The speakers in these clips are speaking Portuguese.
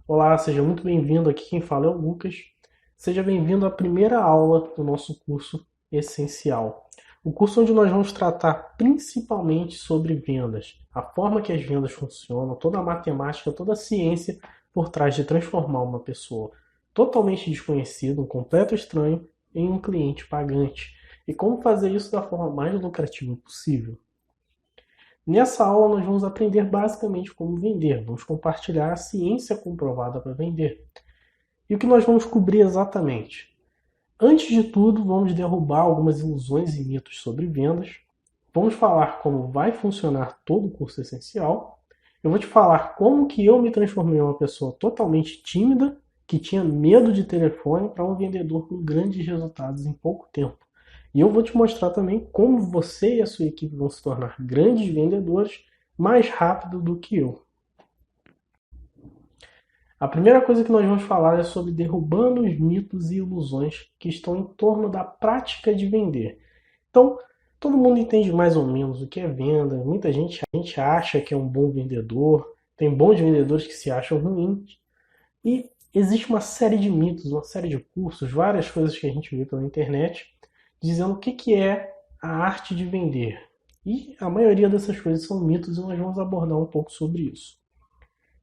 Olá, seja muito bem-vindo. Aqui quem fala é o Lucas. Seja bem-vindo à primeira aula do nosso curso essencial. O curso onde nós vamos tratar principalmente sobre vendas, a forma que as vendas funcionam, toda a matemática, toda a ciência por trás de transformar uma pessoa totalmente desconhecida, um completo estranho, em um cliente pagante. E como fazer isso da forma mais lucrativa possível. Nessa aula, nós vamos aprender basicamente como vender. Vamos compartilhar a ciência comprovada para vender. E o que nós vamos cobrir exatamente? Antes de tudo, vamos derrubar algumas ilusões e mitos sobre vendas. Vamos falar como vai funcionar todo o curso essencial. Eu vou te falar como que eu me transformei em uma pessoa totalmente tímida, que tinha medo de telefone, para um vendedor com grandes resultados em pouco tempo. E eu vou te mostrar também como você e a sua equipe vão se tornar grandes vendedores mais rápido do que eu. A primeira coisa que nós vamos falar é sobre derrubando os mitos e ilusões que estão em torno da prática de vender. Então, todo mundo entende mais ou menos o que é venda. Muita gente acha que é um bom vendedor. Tem bons vendedores que se acham ruins. E existe uma série de mitos, uma série de cursos, várias coisas que a gente vê pela internet dizendo o que é a arte de vender. E a maioria dessas coisas são mitos e nós vamos abordar um pouco sobre isso.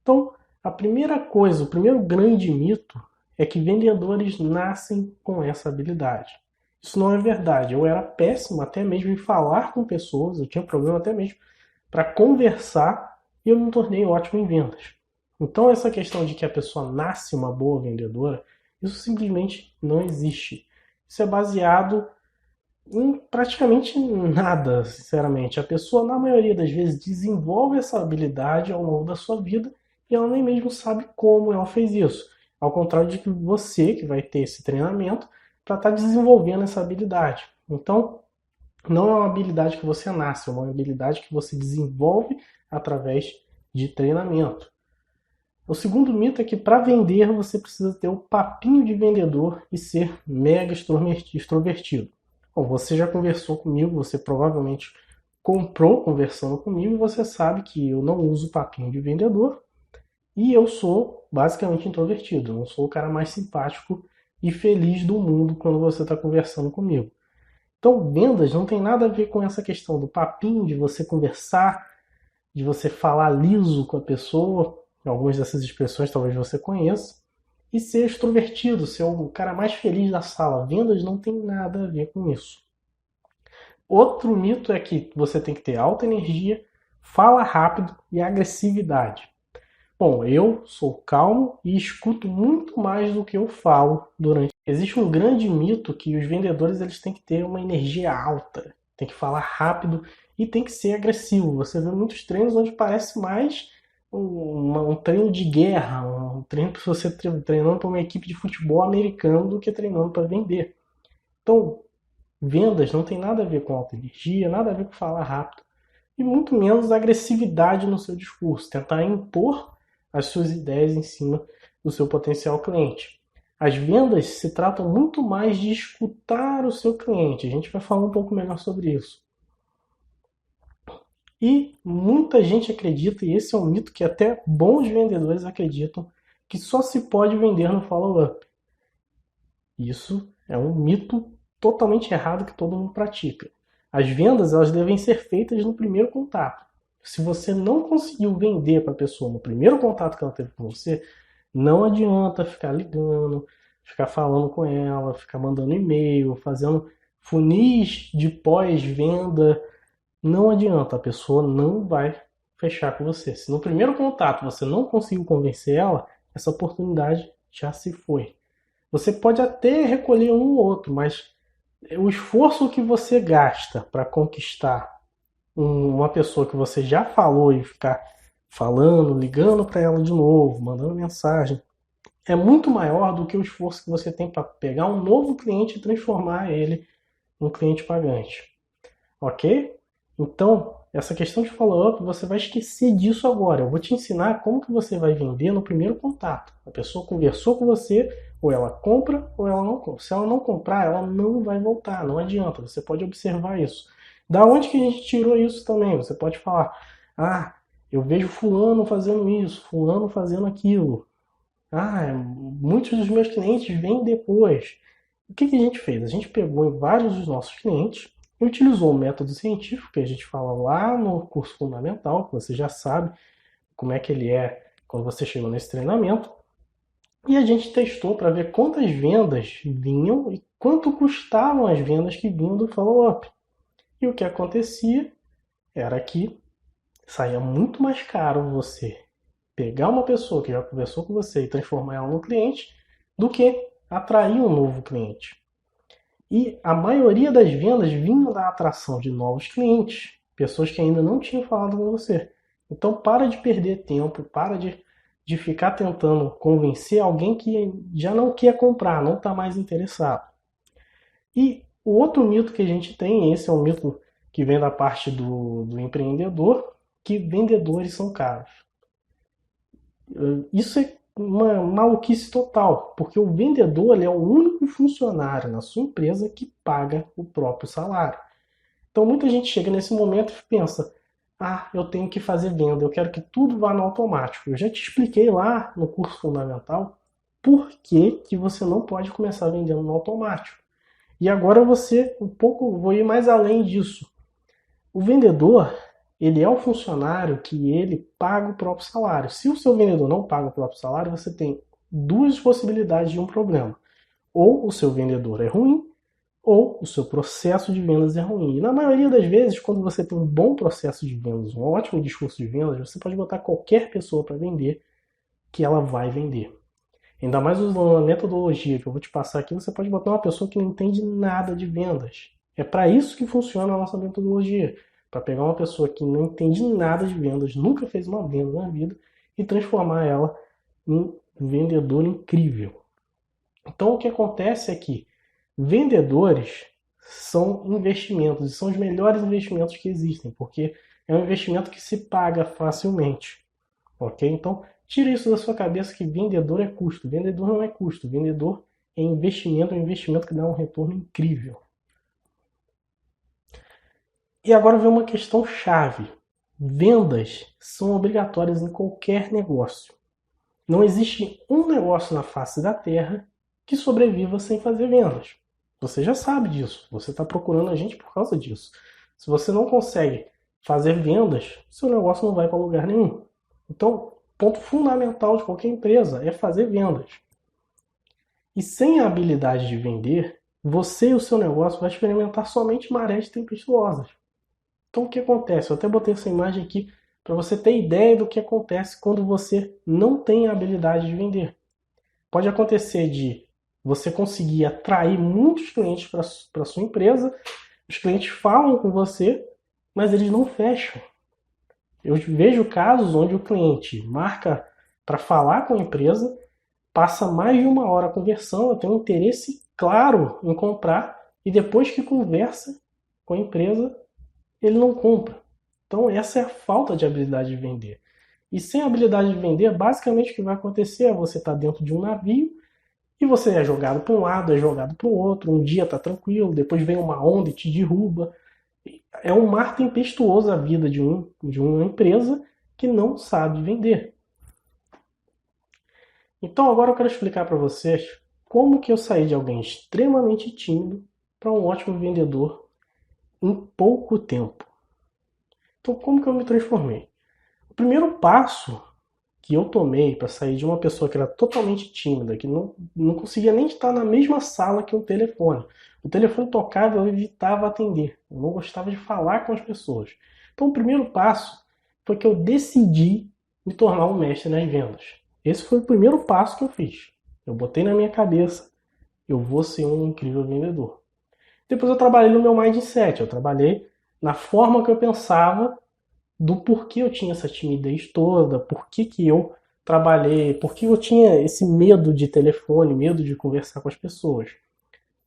Então, a primeira coisa, o primeiro grande mito é que vendedores nascem com essa habilidade. Isso não é verdade. Eu era péssimo até mesmo em falar com pessoas, eu tinha problema até mesmo para conversar e eu me tornei ótimo em vendas. Então, essa questão de que a pessoa nasce uma boa vendedora, isso simplesmente não existe. Isso é baseado em praticamente nada, sinceramente. A pessoa, na maioria das vezes, desenvolve essa habilidade ao longo da sua vida e ela nem mesmo sabe como ela fez isso. Ao contrário de que você, que vai ter esse treinamento, para estar desenvolvendo essa habilidade. Então, não é uma habilidade que você nasce, é uma habilidade que você desenvolve através de treinamento. O segundo mito é que para vender você precisa ter o papinho de vendedor e ser mega extrovertido. Bom, você já conversou comigo, você provavelmente comprou conversando comigo e você sabe que eu não uso papinho de vendedor e eu sou basicamente introvertido. Eu não sou o cara mais simpático e feliz do mundo quando você está conversando comigo. Então, vendas não tem nada a ver com essa questão do papinho, de você conversar, de você falar liso com a pessoa. Algumas dessas expressões talvez você conheça. E ser extrovertido, ser o cara mais feliz da sala. Vendas não tem nada a ver com isso. Outro mito é que você tem que ter alta energia, fala rápido e agressividade. Bom, eu sou calmo e escuto muito mais do que eu falo durante. Existe um grande mito que os vendedores eles têm que ter uma energia alta, tem que falar rápido e tem que ser agressivo. Você vê muitos treinos onde parece mais um treino de guerra, um treino para você treinando para uma equipe de futebol americano do que treinando para vender. Então, vendas não tem nada a ver com alta energia, nada a ver com falar rápido e muito menos agressividade no seu discurso, tentar impor as suas ideias em cima do seu potencial cliente. As vendas se tratam muito mais de escutar o seu cliente. A gente vai falar um pouco melhor sobre isso. E muita gente acredita, e esse é um mito que até bons vendedores acreditam, que só se pode vender no follow-up. Isso é um mito totalmente errado que todo mundo pratica. As vendas elas devem ser feitas no primeiro contato. Se você não conseguiu vender para a pessoa no primeiro contato que ela teve com você, não adianta ficar ligando, ficar falando com ela, ficar mandando e-mail, fazendo funis de pós-venda. Não adianta, a pessoa não vai fechar com você. Se no primeiro contato você não conseguiu convencer ela, essa oportunidade já se foi. Você pode até recolher um ou outro, mas o esforço que você gasta para conquistar uma pessoa que você já falou e ficar falando, ligando para ela de novo, mandando mensagem, é muito maior do que o esforço que você tem para pegar um novo cliente e transformar ele em um cliente pagante. Ok? Então, essa questão de follow-up, você vai esquecer disso agora. Eu vou te ensinar como que você vai vender no primeiro contato. A pessoa conversou com você, ou ela compra ou ela não compra. Se ela não comprar, ela não vai voltar, não adianta. Você pode observar isso. Da onde que a gente tirou isso também? Você pode falar, ah, eu vejo fulano fazendo isso, fulano fazendo aquilo. Muitos dos meus clientes vêm depois. O que a gente fez? A gente pegou vários dos nossos clientes e utilizou o método científico que a gente fala lá no curso fundamental, que você já sabe como é que ele é quando você chegou nesse treinamento. E a gente testou para ver quantas vendas vinham e quanto custavam as vendas que vinham do follow-up. E o que acontecia era que saía muito mais caro você pegar uma pessoa que já conversou com você e transformar ela no cliente do que atrair um novo cliente. E a maioria das vendas vinham da atração de novos clientes, pessoas que ainda não tinham falado com você. Então para de perder tempo, para de ficar tentando convencer alguém que já não quer comprar, não está mais interessado. E o outro mito que a gente tem, esse é um mito que vem da parte do empreendedor, que vendedores são caros. Isso é uma maluquice total, porque o vendedor ele é o único funcionário na sua empresa que paga o próprio salário. Então muita gente chega nesse momento e pensa: eu tenho que fazer venda, eu quero que tudo vá no automático. Eu já te expliquei lá no curso fundamental por que você não pode começar vendendo no automático. E agora vou ir mais além disso. O vendedor, ele é o funcionário que ele paga o próprio salário. Se o seu vendedor não paga o próprio salário, você tem duas possibilidades de um problema. Ou o seu vendedor é ruim, ou o seu processo de vendas é ruim. E na maioria das vezes, quando você tem um bom processo de vendas, um ótimo discurso de vendas, você pode botar qualquer pessoa para vender que ela vai vender. Ainda mais usando a metodologia que eu vou te passar aqui, você pode botar uma pessoa que não entende nada de vendas. É para isso que funciona a nossa metodologia. Para pegar uma pessoa que não entende nada de vendas, nunca fez uma venda na vida, e transformar ela em um vendedor incrível. Então o que acontece é que vendedores são investimentos, e são os melhores investimentos que existem, porque é um investimento que se paga facilmente. Ok? Então, tira isso da sua cabeça que vendedor é custo. Vendedor não é custo. Vendedor é investimento, um investimento que dá um retorno incrível. E agora vem uma questão chave. Vendas são obrigatórias em qualquer negócio. Não existe um negócio na face da Terra que sobreviva sem fazer vendas. Você já sabe disso. Você está procurando a gente por causa disso. Se você não consegue fazer vendas, seu negócio não vai para lugar nenhum. Então, ponto fundamental de qualquer empresa é fazer vendas. E sem a habilidade de vender, você e o seu negócio vai experimentar somente marés tempestuosas. Então o que acontece? Eu até botei essa imagem aqui para você ter ideia do que acontece quando você não tem a habilidade de vender. Pode acontecer de você conseguir atrair muitos clientes para sua empresa, os clientes falam com você, mas eles não fecham. Eu vejo casos onde o cliente marca para falar com a empresa, passa mais de uma hora conversando, tem um interesse claro em comprar, e depois que conversa com a empresa, ele não compra. Então essa é a falta de habilidade de vender. E sem habilidade de vender, basicamente o que vai acontecer é você estar dentro de um navio e você é jogado para um lado, é jogado para o outro, um dia está tranquilo, depois vem uma onda e te derruba. É um mar tempestuoso a vida de uma empresa que não sabe vender. Então agora eu quero explicar para vocês como que eu saí de alguém extremamente tímido para um ótimo vendedor em pouco tempo. Então como que eu me transformei? O primeiro passo que eu tomei para sair de uma pessoa que era totalmente tímida, que não conseguia nem estar na mesma sala que um telefone. O telefone tocava, eu evitava atender. Eu não gostava de falar com as pessoas. Então o primeiro passo foi que eu decidi me tornar um mestre nas vendas. Esse foi o primeiro passo que eu fiz. Eu botei na minha cabeça, eu vou ser um incrível vendedor. Depois eu trabalhei no meu mindset, eu trabalhei na forma que eu pensava do porquê eu tinha essa timidez toda, por que eu trabalhei, por que eu tinha esse medo de telefone, medo de conversar com as pessoas.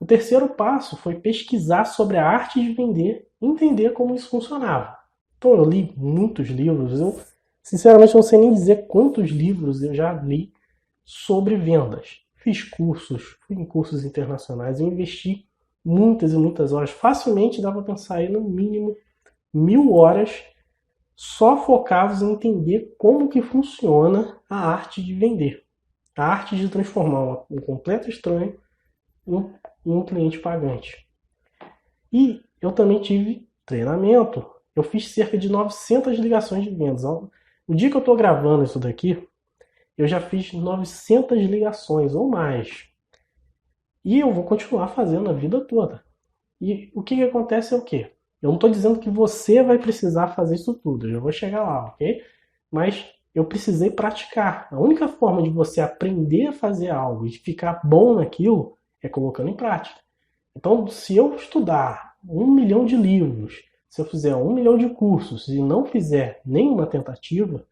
O terceiro passo foi pesquisar sobre a arte de vender e entender como isso funcionava. Então eu li muitos livros, eu sinceramente não sei nem dizer quantos livros eu já li sobre vendas. Fiz cursos, fui em cursos internacionais, eu investi muitas e muitas horas. Facilmente dá para pensar aí no mínimo 1000 horas só focados em entender como que funciona a arte de vender. A arte de transformar um completo estranho em um cliente pagante. E eu também tive treinamento. Eu fiz cerca de 900 ligações de vendas. O dia que eu estou gravando isso daqui, eu já fiz 900 ligações ou mais. E eu vou continuar fazendo a vida toda. E o que acontece é o quê? Eu não estou dizendo que você vai precisar fazer isso tudo, eu já vou chegar lá, ok? Mas eu precisei praticar. A única forma de você aprender a fazer algo e de ficar bom naquilo é colocando em prática. Então, se eu estudar 1 milhão de livros, se eu fizer 1 milhão de cursos e não fizer nenhuma tentativa,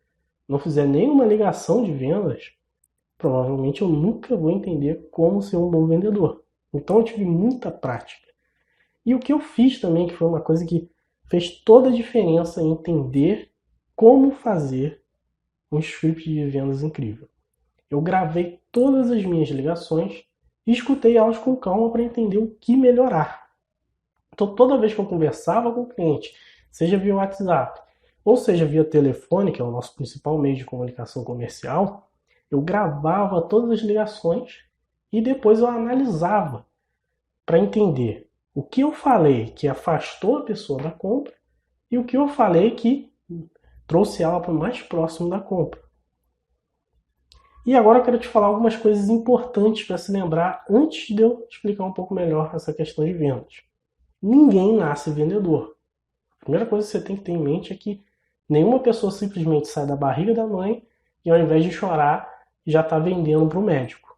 não fizer nenhuma ligação de vendas, provavelmente eu nunca vou entender como ser um bom vendedor. Então, eu tive muita prática. E o que eu fiz também, que foi uma coisa que fez toda a diferença em entender como fazer um script de vendas incrível. Eu gravei todas as minhas ligações e escutei elas com calma para entender o que melhorar. Então, toda vez que eu conversava com o cliente, seja via WhatsApp ou seja via telefone, que é o nosso principal meio de comunicação comercial, eu gravava todas as ligações e depois eu analisava para entender o que eu falei que afastou a pessoa da compra e o que eu falei que trouxe ela para o mais próximo da compra. E agora eu quero te falar algumas coisas importantes para se lembrar antes de eu explicar um pouco melhor essa questão de vendas. Ninguém nasce vendedor. A primeira coisa que você tem que ter em mente é que nenhuma pessoa simplesmente sai da barriga da mãe e ao invés de chorar já está vendendo para o médico.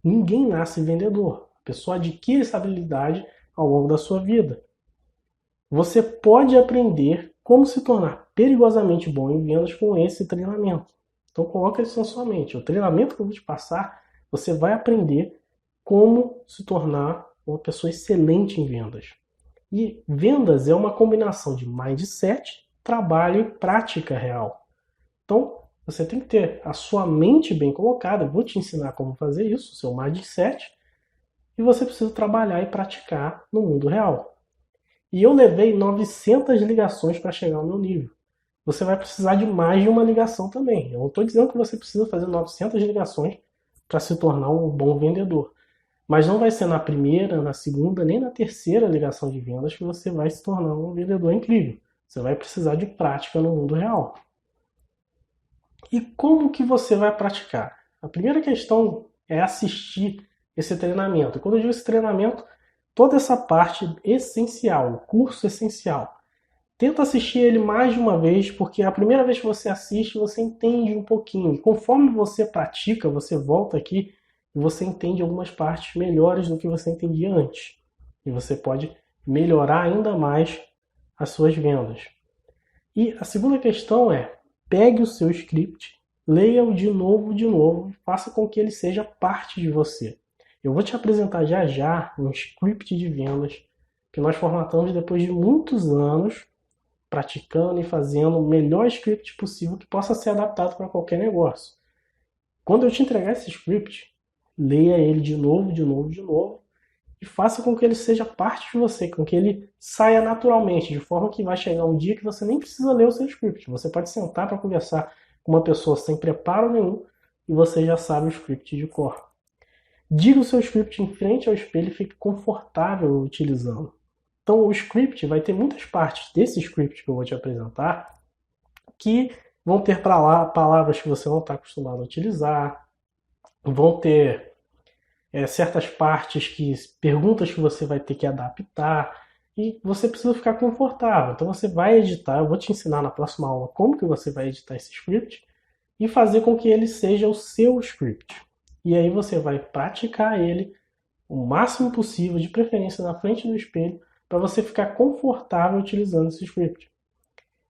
Ninguém nasce vendedor. A pessoa adquire essa habilidade ao longo da sua vida. Você pode aprender como se tornar perigosamente bom em vendas com esse treinamento. Então coloca isso na sua mente. O treinamento que eu vou te passar, você vai aprender como se tornar uma pessoa excelente em vendas. E vendas é uma combinação de mindset, trabalho e prática real. Então, você tem que ter a sua mente bem colocada. Eu vou te ensinar como fazer isso, seu mindset. E você precisa trabalhar e praticar no mundo real. E eu levei 900 ligações para chegar ao meu nível. Você vai precisar de mais de uma ligação também. Eu não estou dizendo que você precisa fazer 900 ligações para se tornar um bom vendedor. Mas não vai ser na primeira, na segunda, nem na terceira ligação de vendas que você vai se tornar um vendedor incrível. Você vai precisar de prática no mundo real. E como que você vai praticar? A primeira questão é assistir esse treinamento. Quando eu digo esse treinamento, toda essa parte essencial, o curso essencial. Tenta assistir ele mais de uma vez, porque a primeira vez que você assiste, você entende um pouquinho. E conforme você pratica, você volta aqui e você entende algumas partes melhores do que você entendia antes. E você pode melhorar ainda mais as suas vendas. E a segunda questão é, pegue o seu script, leia-o de novo, e faça com que ele seja parte de você. Eu vou te apresentar já já um script de vendas que nós formatamos depois de muitos anos praticando e fazendo o melhor script possível que possa ser adaptado para qualquer negócio. Quando eu te entregar esse script, leia ele de novo e faça com que ele seja parte de você, com que ele saia naturalmente, de forma que vai chegar um dia que você nem precisa ler o seu script. Você pode sentar para conversar com uma pessoa sem preparo nenhum e você já sabe o script de cor. Diga o seu script em frente ao espelho e fique confortável utilizando. Então o script vai ter muitas partes desse script que eu vou te apresentar que vão ter para lá palavras que você não está acostumado a utilizar, vão ter certas partes que perguntas que você vai ter que adaptar e você precisa ficar confortável. Então você vai editar, eu vou te ensinar na próxima aula como que você vai editar esse script e fazer com que ele seja o seu script. E aí você vai praticar ele o máximo possível, de preferência na frente do espelho, para você ficar confortável utilizando esse script.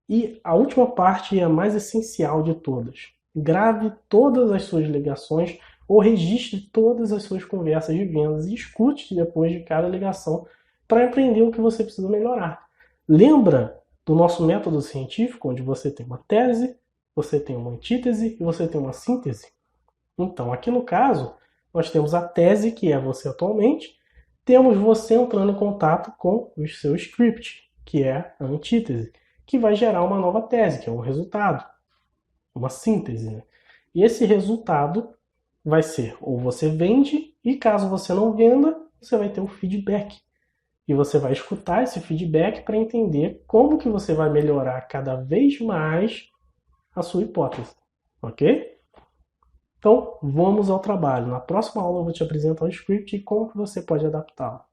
E a última parte e a mais essencial de todas. Grave todas as suas ligações ou registre todas as suas conversas de vendas e escute depois de cada ligação para aprender o que você precisa melhorar. Lembra do nosso método científico, onde você tem uma tese, você tem uma antítese e você tem uma síntese? Então, aqui no caso, nós temos a tese, que é você atualmente, temos você entrando em contato com o seu script, que é a antítese, que vai gerar uma nova tese, que é um resultado, uma síntese. Né? E esse resultado vai ser ou você vende, e caso você não venda, você vai ter o feedback. E você vai escutar esse feedback para entender como que você vai melhorar cada vez mais a sua hipótese, ok? Então, vamos ao trabalho. Na próxima aula eu vou te apresentar o script e como que você pode adaptá-lo.